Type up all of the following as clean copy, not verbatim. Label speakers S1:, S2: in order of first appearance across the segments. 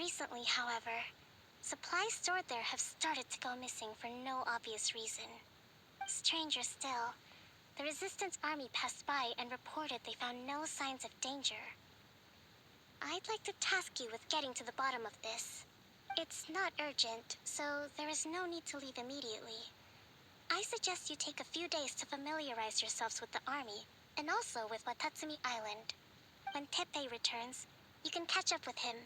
S1: Recently, however, supplies stored there have started to go missing for no obvious reason. Stranger still, the Resistance army passed by and reported they found no signs of danger. I'd like to task you with getting to the bottom of this. It's not urgent, so there is no need to leave immediately. I suggest you take a few days to familiarize yourselves with the army, and also with Watatsumi Island. When Teppei returns, you can catch up with him.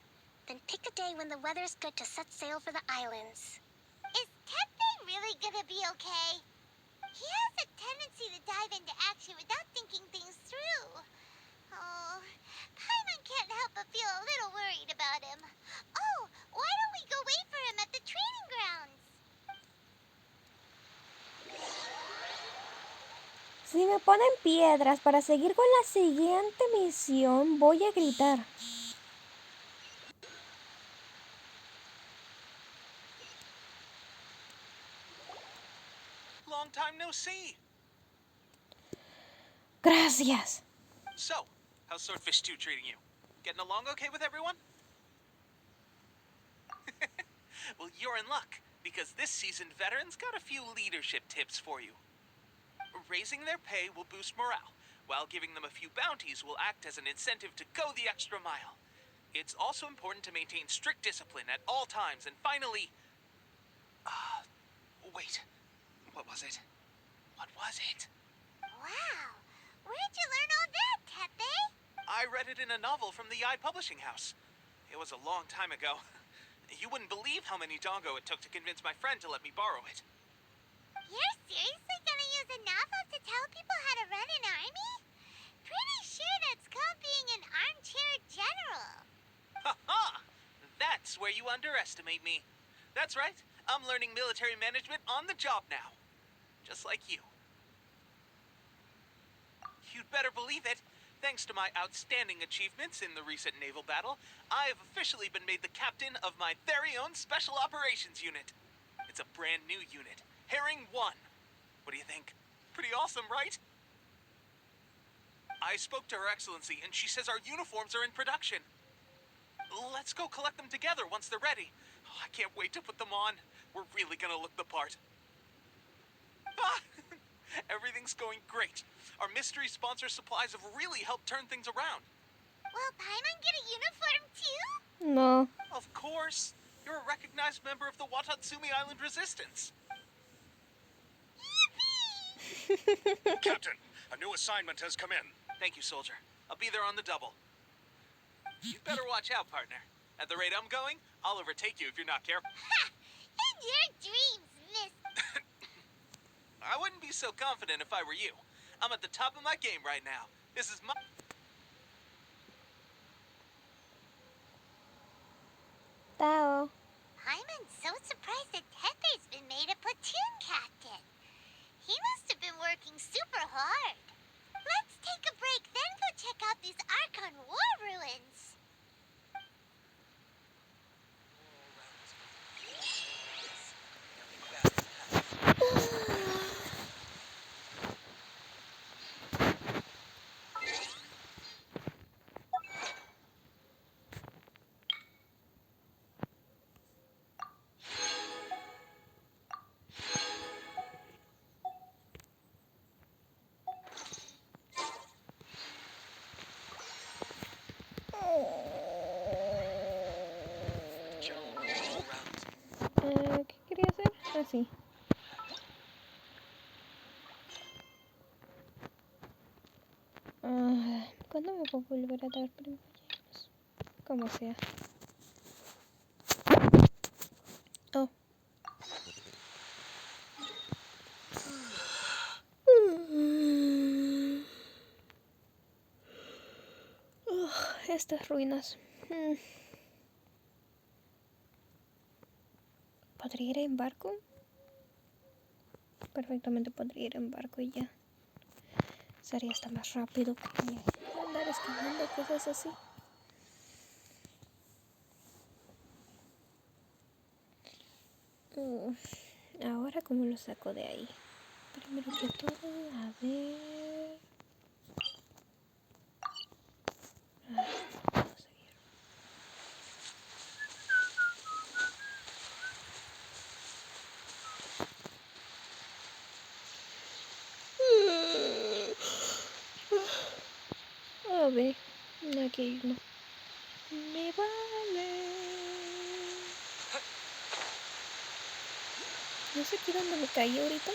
S1: Then pick a day when the weather's good to set sail for the islands.
S2: Is Teppei really gonna be okay? He has a tendency to dive into action without thinking things through. Oh, Paimon can't help but feel a little worried about him. Oh, why don't we go wait for him at the training grounds?
S3: Si me ponen piedras para seguir con la siguiente misión, voy a gritar.
S4: Long time no see.
S3: Gracias.
S4: So, how's Swordfish 2 treating you? Getting along okay with everyone? Well, you're in luck, because this seasoned veteran's got a few leadership tips for you. Raising their pay will boost morale, while giving them a few bounties will act as an incentive to go the extra mile. It's also important to maintain strict discipline at all times, and finally... wait. What was it? What was it?
S2: Wow, where'd you learn all that, Teppei?
S4: I read it in a novel from the Eye Publishing House. It was a long time ago. You wouldn't believe how many dongo it took to convince my friend to let me borrow it.
S2: You're seriously gonna use a novel to tell people how to run an army? Pretty sure that's called being an armchair general.
S4: Ha ha! That's where you underestimate me. That's right. I'm learning military management on the job now. Just like you. You'd better believe it. Thanks to my outstanding achievements in the recent naval battle, I have officially been made the captain of my very own Special Operations Unit. It's a brand new unit, Herring 1. What do you think? Pretty awesome, right? I spoke to Her Excellency, and she says our uniforms are in production. Let's go collect them together once they're ready. Oh, I can't wait to put them on. We're really gonna look the part. Ah! Everything's going great. Our mystery sponsor supplies have really helped turn things around.
S2: Will Paimon get a uniform too?
S3: No.
S4: Of course. You're a recognized member of the Watatsumi Island Resistance.
S2: Yippee!
S5: Captain, a new assignment has come in.
S4: Thank you, soldier. I'll be there on the double. You'd better watch out, partner. At the rate I'm going, I'll overtake you if you're not careful.
S2: Ha! In your dreams, miss.
S4: I wouldn't be so confident if I were you. I'm at the top of my game right now. This is my...
S3: Tao.
S2: Paimon's so surprised that Teppei's been made a platoon captain. He must have been working super hard. Let's take a break, then go check out these Archon war ruins.
S3: ¿Qué quería hacer? Ah, sí. ¿Cuándo me puedo volver a dar premios? Como sea. Oh. Estas ruinas. ¿Podría ir en barco? Perfectamente podría ir en barco y ya. Sería hasta más rápido que andar escalando cosas así. Ahora, ¿cómo lo saco de ahí? Primero que todo, a ver... vamos a seguir. que irnos. Me vale. No sé aquí dónde me caí ahorita.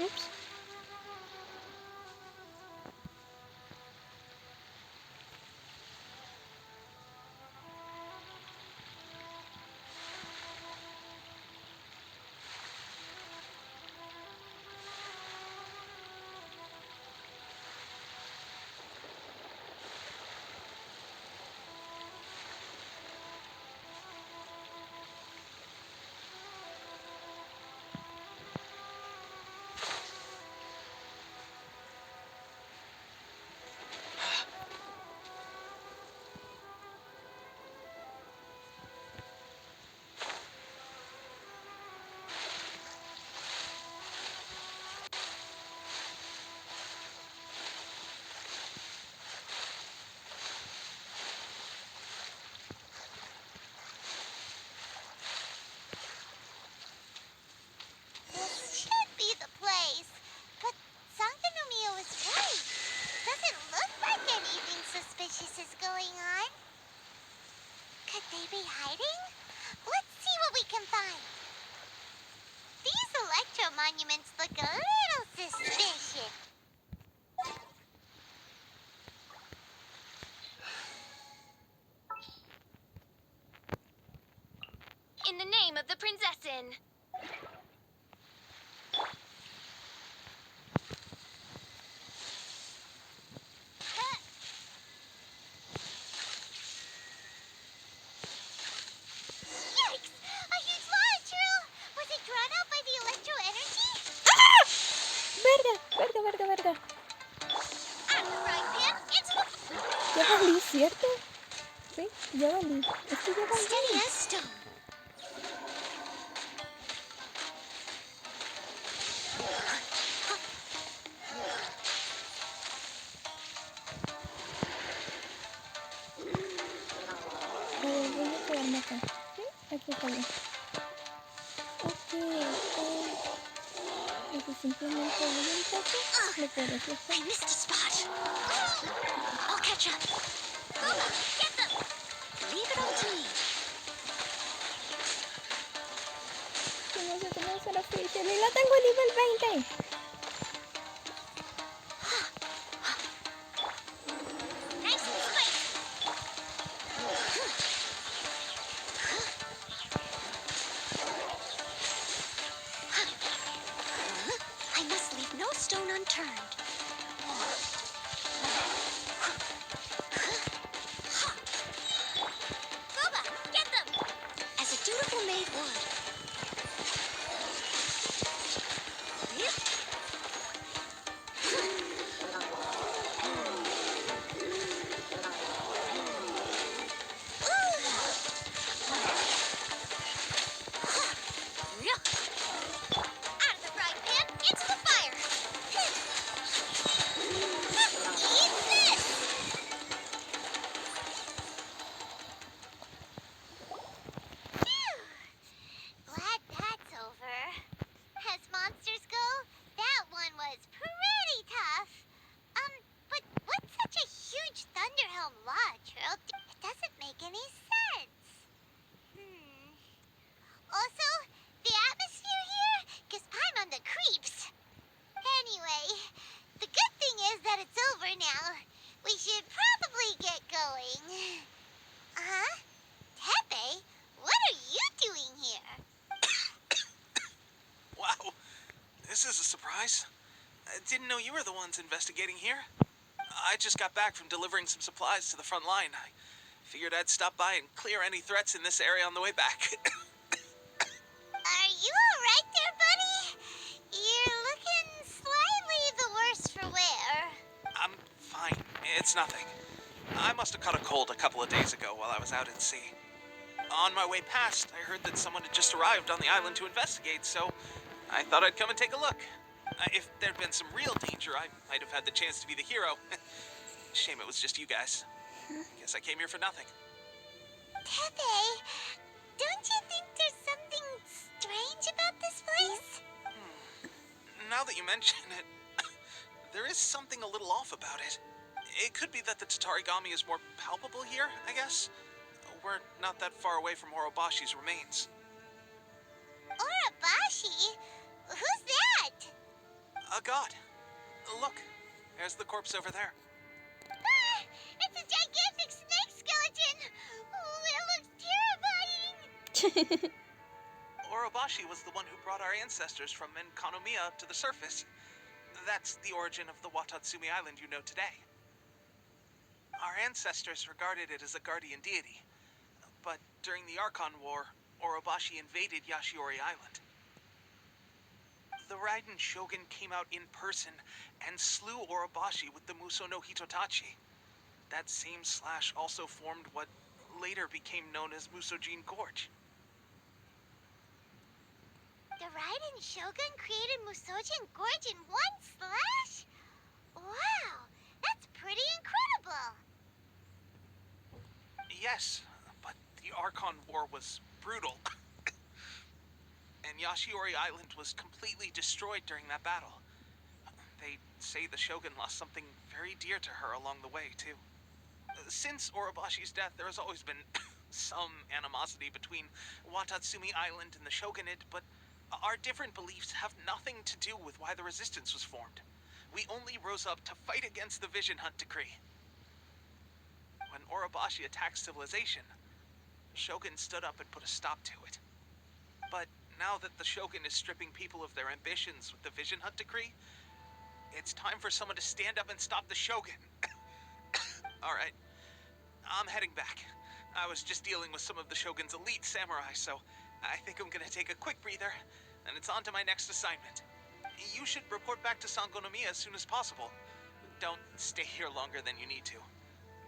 S3: Ups.
S2: This should be the place. But Sankanomio is right. Doesn't look like anything suspicious is going on. Could they be hiding? Let's see what we can find. These electro monuments look a little suspicious.
S1: In the name of the Prinzessin.
S2: Yikes! A huge lava churl! Was it drawn out by the electro energy?
S3: Verga, verga, verga, verga.
S2: At the frying pan, into the...
S3: Ya valí, ¿cierto? Sí, ya valí. Es que ya valí.
S2: Steady as stone.
S3: Voy a quedarme acá. ¿Sí? Aquí está bien. Ok, eso simplemente voy un poco. Me puedo fijar.
S1: I missed a spot. I'll catch up.
S2: Booba, get them!
S1: Leave it all to me.
S3: Que no sé cómo hacer la ficha. Y la tengo a nivel 20.
S2: Nice and spicy.
S1: I must leave no stone unturned.
S2: Booba, get them!
S1: As a dutiful maid would.
S2: Also, the atmosphere here gives Paimon the creeps. Anyway, the good thing is that it's over now. We should probably get going. Huh? Tepe, what are you doing here?
S4: Wow, this is a surprise. I didn't know you were the ones investigating here. I just got back from delivering some supplies to the front line. I figured I'd stop by and clear any threats in this area on the way back.
S2: Are you alright there, buddy? You're looking slightly the worse for wear.
S4: I'm fine. It's nothing. I must have caught a cold a couple of days ago while I was out at sea. On my way past, I heard that someone had just arrived on the island to investigate, so I thought I'd come and take a look. If there'd been some real danger, I might have had the chance to be the hero. Shame it was just you guys. Guess I came here for nothing.
S2: Tepe, don't you think there's something strange about this place?
S4: Now that you mention it, there is something a little off about it. It could be that the Tatarigami is more palpable here, I guess. We're not that far away from Orobashi's remains.
S2: Orabashi? Who's that?
S4: A god. Look, there's the corpse over there.
S2: Ah, it's a gigantic snake skeleton! Oh, it looks terrifying!
S4: Orobashi was the one who brought our ancestors from Enkanomiya to the surface. That's the origin of the Watatsumi Island you know today. Our ancestors regarded it as a guardian deity. But during the Archon War, Orobashi invaded Yashiori Island. The Raiden Shogun came out in person and slew Orobashi with the Muso no Hitotachi. That same slash also formed what later became known as Musojin Gorge.
S2: The Raiden Shogun created Musojin Gorge in one slash? Wow, that's pretty incredible!
S4: Yes, but the Archon War was brutal. And Yashiori Island was completely destroyed during that battle. They say the Shogun lost something very dear to her along the way, too. Since Orobashi's death, there has always been some animosity between Watatsumi Island and the Shogunate, but our different beliefs have nothing to do with why the resistance was formed. We only rose up to fight against the Vision Hunt Decree. When Orobashi attacked civilization, Shogun stood up and put a stop to it. But now that the Shogun is stripping people of their ambitions with the Vision Hunt Decree, it's time for someone to stand up and stop the Shogun. Alright, I'm heading back. I was just dealing with some of the Shogun's elite samurai, so I think I'm gonna take a quick breather, and it's on to my next assignment. You should report back to Sangonomiya as soon as possible. Don't stay here longer than you need to.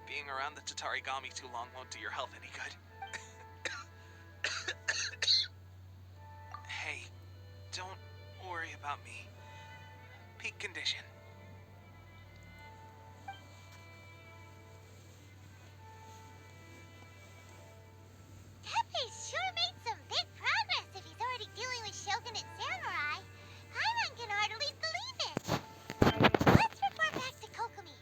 S4: Being around the Tatarigami too long won't do your health any good. Hey, don't worry about me. Peak condition.
S2: Tepe's sure made some big progress if he's already dealing with Shogunate samurai. Paimon can hardly believe it. Let's report back to Kokomi.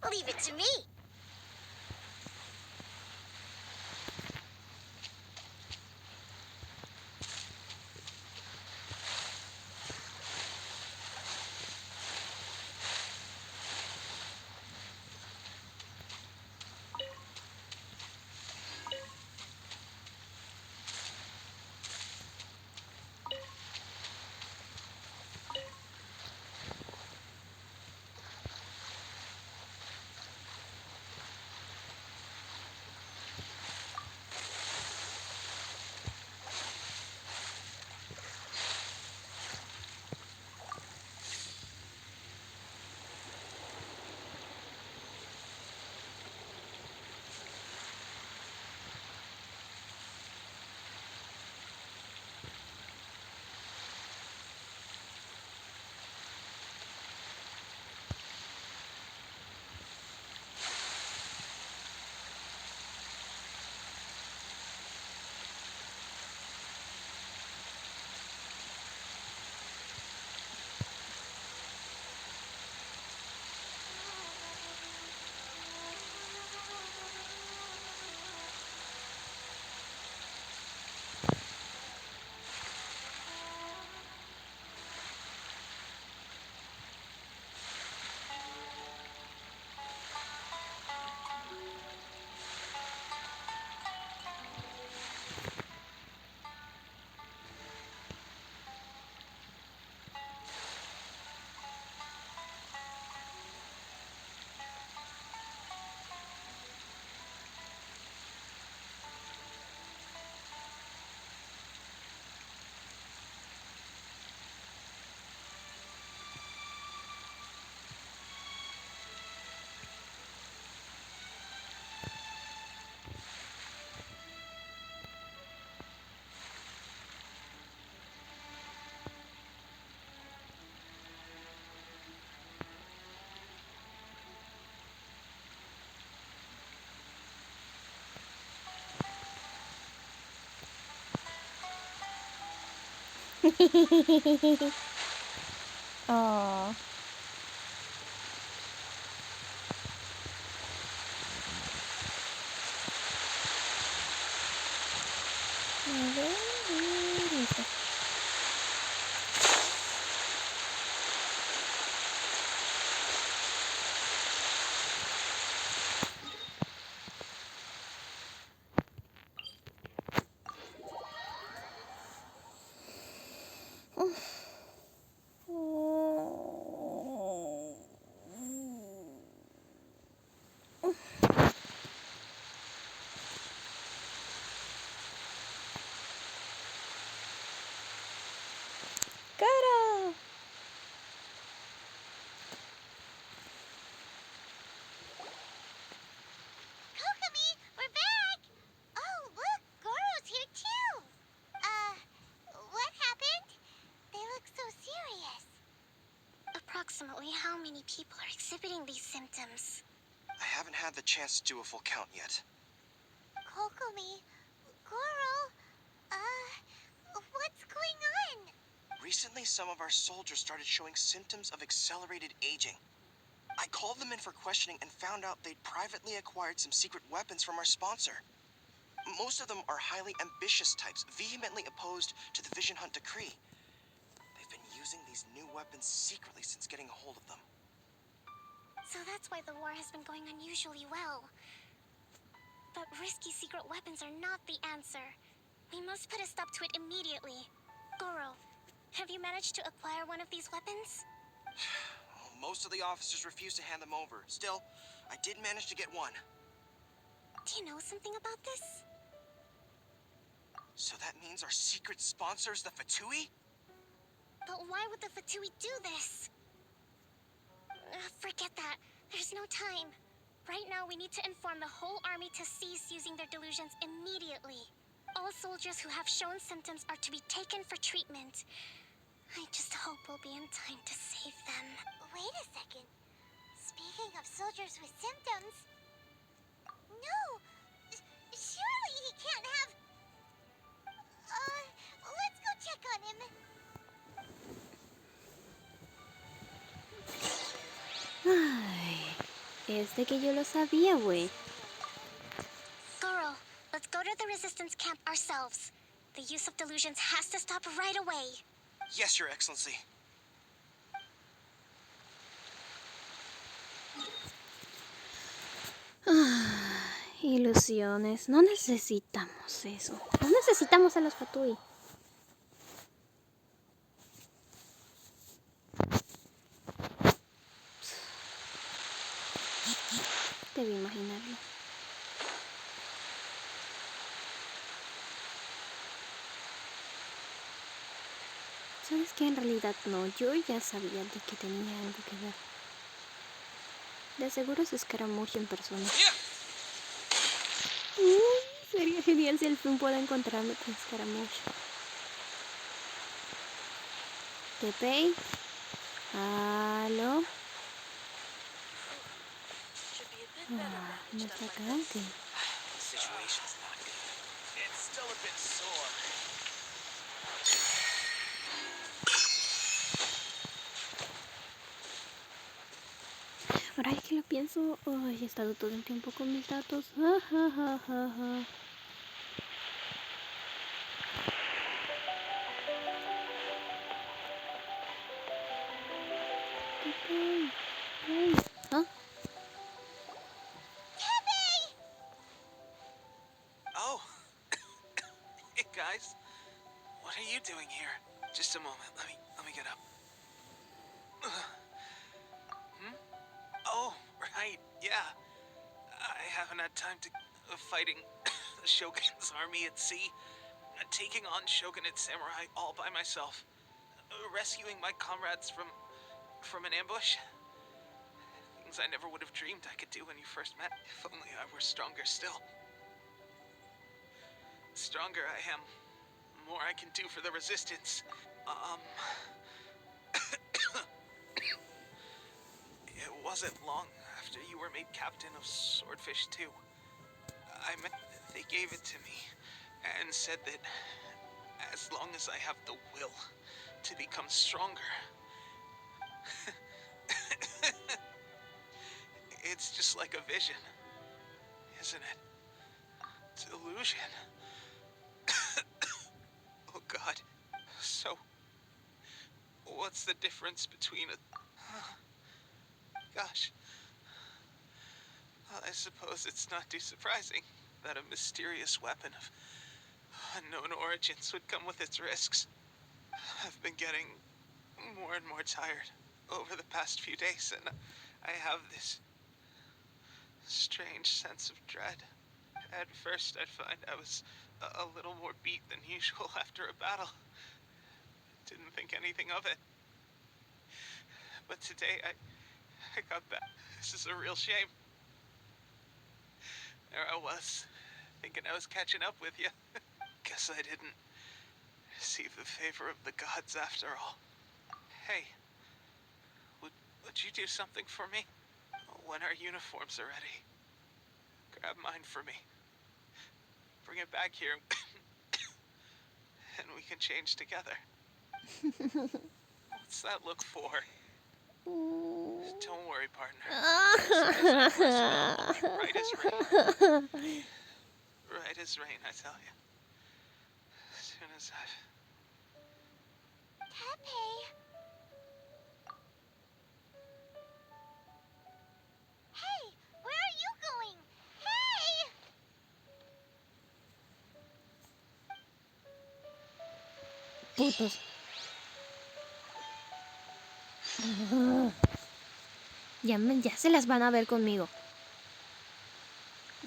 S2: Leave it to me.
S3: Oh. A ver, listo. ¡Cara!
S2: Kokomi, we're back! Oh, look, Goro's here too! What happened? They look so serious.
S1: Approximately how many people are exhibiting these symptoms?
S6: I haven't had the chance to do a full count yet.
S2: Kokomi, Goro, what's going on?
S6: Recently, some of our soldiers started showing symptoms of accelerated aging. I called them in for questioning and found out they'd privately acquired some secret weapons from our sponsor. Most of them are highly ambitious types, vehemently opposed to the Vision Hunt decree. They've been using these new weapons secretly since getting a hold of them.
S1: So that's why the war has been going unusually well. But risky secret weapons are not the answer. We must put a stop to it immediately. Goro, have you managed to acquire one of these weapons?
S6: Most of the officers refuse to hand them over. Still, I did manage to get one.
S1: Do you know something about this?
S6: So that means our secret sponsor is the Fatui?
S1: But why would the Fatui do this? Forget that. There's no time. Right now, we need to inform the whole army to cease using their delusions immediately. All soldiers who have shown symptoms are to be taken for treatment. I just hope we'll be in time to save them.
S2: Wait a second. Speaking of soldiers with symptoms... No! Surely he can't have... let's go check on him.
S3: Ay, es de que yo lo sabía, güey.
S1: Goro, let's go to the resistance camp ourselves. The use of delusions has to stop right away.
S6: Yes, Your Excellency.
S3: Ilusiones. No necesitamos eso. No necesitamos a los Fatui. Debí imaginarlo. ¿Sabes qué? En realidad no. Yo ya sabía de que tenía algo que ver. De seguro es escaramujo en persona. Sería genial si el film pueda encontrarme con escaramujo. Tepei. ¿Aló? No está acá. Ok.
S6: The situation's not good.
S4: It's still a bit sore.
S3: Ahora que lo pienso, he estado todo el tiempo con mis datos. ¿Ah?
S4: Oh. Hey, guys. What are you doing here? Just a moment. Let me get up. Oh, right. Yeah. I haven't had time to fighting the Shogun's army at sea, taking on Shogunate samurai all by myself, rescuing my comrades from an ambush. Things I never would have dreamed I could do when you first met. If only I were stronger still. The stronger I am, the more I can do for the resistance. It wasn't long after you were made captain of Swordfish 2. They gave it to me and said that as long as I have the will to become stronger. It's just like a vision, isn't it? Delusion. Oh God. So, what's the difference between gosh. Well, I suppose it's not too surprising that a mysterious weapon of unknown origins would come with its risks. I've been getting more and more tired over the past few days, and I have this strange sense of dread. At first, I'd find I was a little more beat than usual after a battle. Didn't think anything of it. But today, I got back. This is a real shame. There I was, thinking I was catching up with you. Guess I didn't receive the favor of the gods after all. Hey, would you do something for me? When our uniforms are ready, grab mine for me. Bring it back here, and we can change together. What's that look for? Don't worry, partner. As soon as I have my spell, right as rain. Right as rain, I tell you. As soon as I've...
S2: Pepe. Hey, where are you going? Hey!
S3: Putos. Ya se las van a ver conmigo.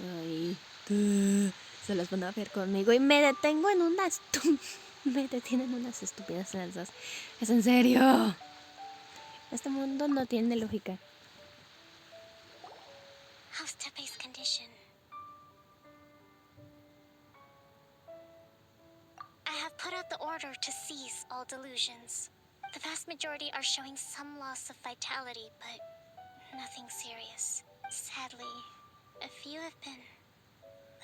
S3: Ay, se las van a ver conmigo. Y me detengo en unas... Me detienen unas estúpidas lanzas. Es en serio. Este mundo no tiene lógica.
S1: How's Tepe's condition? I have put out the order to cease all delusions. The vast majority are showing some loss of vitality, but nothing serious. Sadly, a few have been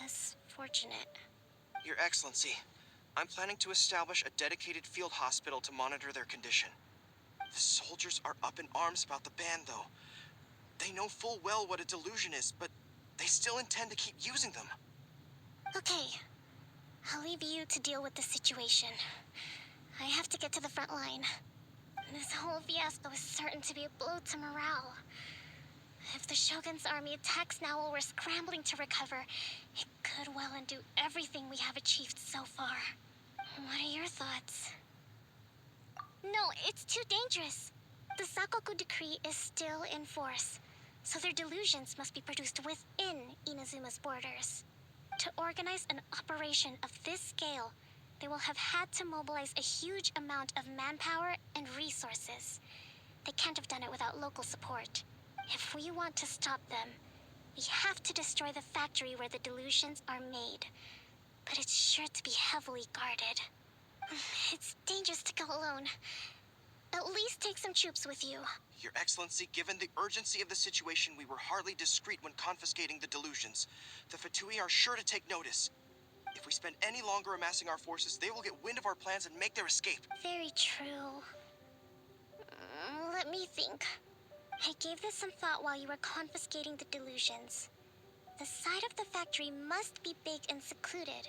S1: less fortunate.
S6: Your Excellency, I'm planning to establish a dedicated field hospital to monitor their condition. The soldiers are up in arms about the ban, though. They know full well what a delusion is, but they still intend to keep using them.
S1: Okay, I'll leave you to deal with the situation. I have to get to the front line. This whole fiasco is certain to be a blow to morale. If the Shogun's army attacks now while we're scrambling to recover, it could well undo everything we have achieved so far. What are your thoughts? No, it's too dangerous. The Sakoku decree is still in force, so their delusions must be produced within Inazuma's borders. To organize an operation of this scale, they will have had to mobilize a huge amount of manpower and resources. They can't have done it without local support. If we want to stop them, we have to destroy the factory where the delusions are made. But it's sure to be heavily guarded. It's dangerous to go alone. At least take some troops with you.
S6: Your Excellency, given the urgency of the situation, we were hardly discreet when confiscating the delusions. The Fatui are sure to take notice. If we spend any longer amassing our forces, they will get wind of our plans and make their escape.
S1: Very true. Let me think. I gave this some thought while you were confiscating the delusions. The side of the factory must be big and secluded,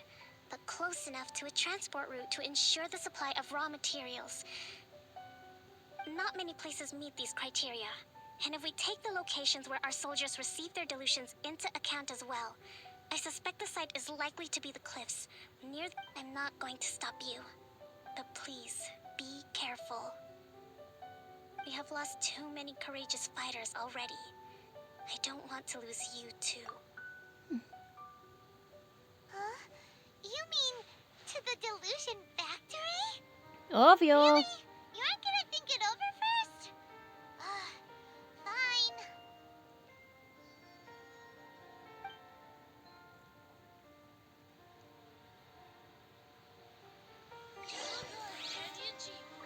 S1: but close enough to a transport route to ensure the supply of raw materials. Not many places meet these criteria, and if we take the locations where our soldiers receive their delusions into account as well, I suspect the site is likely to be the cliffs, I'm not going to stop you, but please, be careful. We have lost too many courageous fighters already. I don't want to lose you too.
S2: Huh? You mean to the delusion factory?
S3: Obvio.
S2: Really? You aren't gonna think it over first?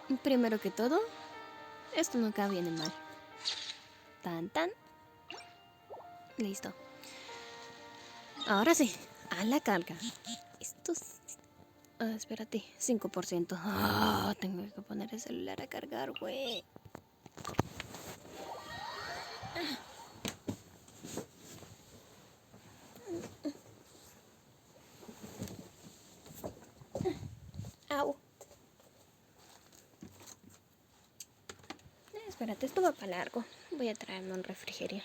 S2: Fine.
S3: Primero que todo, esto nunca viene mal. Tan tan. Listo. Ahora sí, a la carga. Estos... espérate, 5%. Ah, tengo que poner el celular a cargar, güey. Au. Espérate, esto va para largo. Voy a traerme un refrigerio.